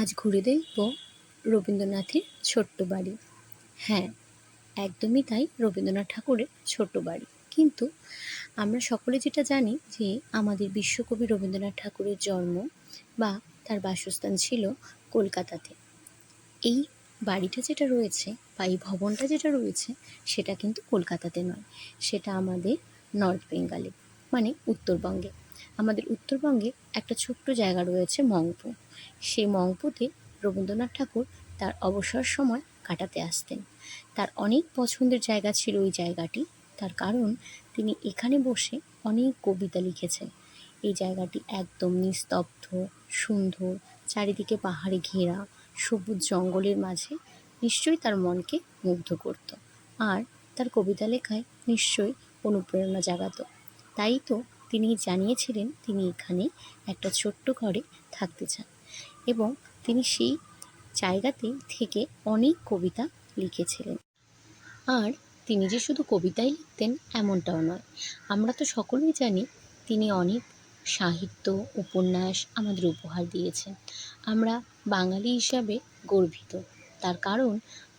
আজ ঘুরে দেখব রবীন্দ্রনাথের ছোট্ট বাড়ি। হ্যাঁ, একদমই তাই, রবীন্দ্রনাথ ঠাকুরের ছোট্ট বাড়ি। কিন্তু আমরা সকলে যেটা জানি যে আমাদের বিশ্বকবি রবীন্দ্রনাথ ঠাকুরের জন্ম বা তার বাসস্থান ছিল কলকাতাতে। এই বাড়িটা যেটা রয়েছে বা এই ভবনটা যেটা রয়েছে সেটা কিন্তু কলকাতাতে নয়, সেটা আমাদের নর্থ বেঙ্গলে, মানে উত্তরবঙ্গে। আমাদের উত্তরবঙ্গে একটা ছোট্ট জায়গা রয়েছে মংপু। সেই মংপুতে রবীন্দ্রনাথ ঠাকুর তার অবসর সময় কাটাতে আসতেন। তার অনেক পছন্দের জায়গা ছিল ওই জায়গাটি, তার কারণ তিনি এখানে বসে অনেক কবিতা লিখেছেন। এই জায়গাটি একদম নিস্তব্ধ, সুন্দর, চারিদিকে পাহাড়ে ঘেরা, সবুজ জঙ্গলের মাঝে নিশ্চয়ই তার মনকে মুগ্ধ করত, আর তার কবিতা লেখায় নিশ্চয়ই অনুপ্রেরণা জাগাতো। তাই তো তিনি জানিয়েছিলেন তিনি এখানে একটা ছোট্ট ঘরে থাকতে চান, এবং তিনি সেই জায়গাতেই থেকে অনেক কবিতা লিখেছিলেন। আর তিনি যে শুধু কবিতাই লিখতেন এমনটাও নয়, আমরা তো সকলেই জানি তিনি অনেক সাহিত্য, উপন্যাস আমাদের উপহার দিয়েছেন। আমরা বাঙালি হিসাবে গর্বিত, তার কারণ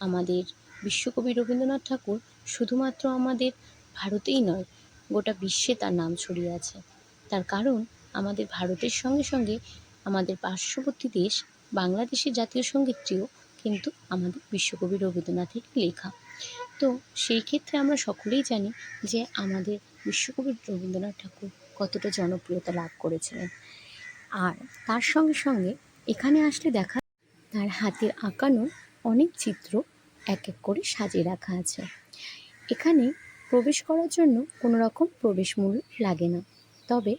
আমাদের বিশ্বকবি রবীন্দ্রনাথ ঠাকুর শুধুমাত্র আমাদের ভারতেই নয়, গোটা বিশ্বে তার নাম ছড়িয়ে আছে। তার কারণ আমাদের ভারতের সঙ্গে সঙ্গে আমাদের পার্শ্ববর্তী দেশ বাংলাদেশের জাতীয় সঙ্গীতটিও কিন্তু আমাদের বিশ্বকবি রবীন্দ্রনাথের লেখা। তো সেই ক্ষেত্রে আমরা সকলেই জানি যে আমাদের বিশ্বকবি রবীন্দ্রনাথ ঠাকুর কতটা জনপ্রিয়তা লাভ করেছিলেন। আর তার সঙ্গে সঙ্গে এখানে আসলে দেখা তার হাতের আঁকানো অনেক চিত্র এক এক করে সাজিয়ে রাখা আছে। এখানে প্রবেশ করার জন্য কোনো রকম প্রবেশ মূল্য লাগে না, তবে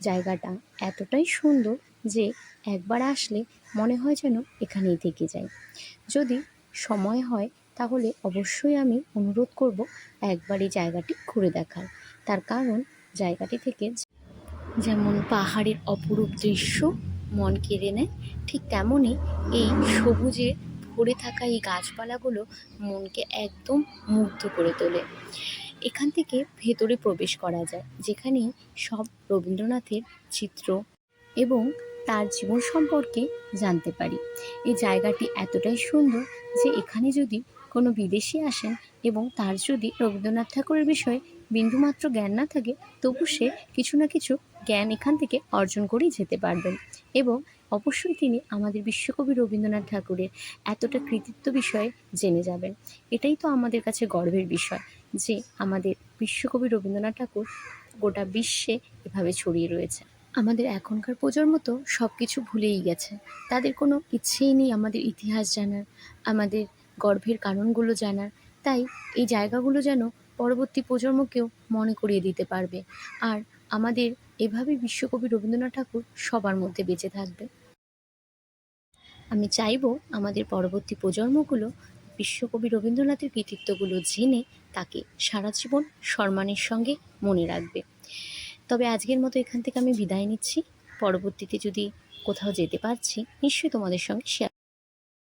জায়গাটা এতটাই সুন্দর যে একবার আসলে মনে হয় যেন এখানেই থেকে যাই। যদি সময় হয় তাহলে অবশ্যই আমি অনুরোধ করব একবার এই জায়গাটি ঘুরে দেখার। তার কারণ জায়গাটি থেকে যেমন পাহাড়ের অপরূপ দৃশ্য মন কেড়ে নেয়, ঠিক তেমনই এই সবুজে ভরে থাকা এই গাছপালাগুলো মনকে একদম মুগ্ধ করে তোলে। এখান থেকে ভেতরে প্রবেশ করা যায়, যেখানে সব রবীন্দ্রনাথের চিত্র এবং তার জীবন সম্পর্কে জানতে পারি। এই জায়গাটি এতটাই সুন্দর যে এখানে যদি কোনো বিদেশি আসেন এবং তার যদি রবীন্দ্রনাথ ঠাকুরের বিষয়ে বিন্দুমাত্র জ্ঞান না থাকে, তবু সে কিছু না কিছু জ্ঞান এখান থেকে অর্জন করেই যেতে পারবেন। এবং অবশ্যই তিনি আমাদের বিশ্বকবি রবীন্দ্রনাথ ঠাকুরের এতটা কৃতিত্ব বিষয়ে জেনে যাবেন। এটাই তো আমাদের কাছে গর্বের বিষয় যে আমাদের বিশ্বকবি রবীন্দ্রনাথ ঠাকুর গোটা বিশ্বে এভাবে ছড়িয়ে রয়েছে। আমাদের এখনকার প্রজন্ম তো সব কিছু ভুলেই গেছে, তাদের কোনো ইচ্ছেই নেই আমাদের ইতিহাস জানার, আমাদের গর্বের কারণগুলো জানার। তাই এই জায়গাগুলো যেন পরবর্তী প্রজন্মকেও মনে করিয়ে দিতে পারবে, আর আমাদের এভাবে বিশ্বকবি রবীন্দ্রনাথ ঠাকুর সবার মধ্যে বেঁচে থাকবে। আমি চাইবো আমাদের পরবর্তী প্রজন্মগুলো বিশ্বকবি রবীন্দ্রনাথের কৃতিত্বগুলো জেনে তাকে সারা জীবন সম্মানের সঙ্গে মনে রাখবে। তবে আজকের মতো এখান থেকে আমি বিদায় নিচ্ছি। পরবর্তীতে যদি কোথাও যেতে পারছি নিশ্চয়ই তোমাদের সঙ্গে শেয়ার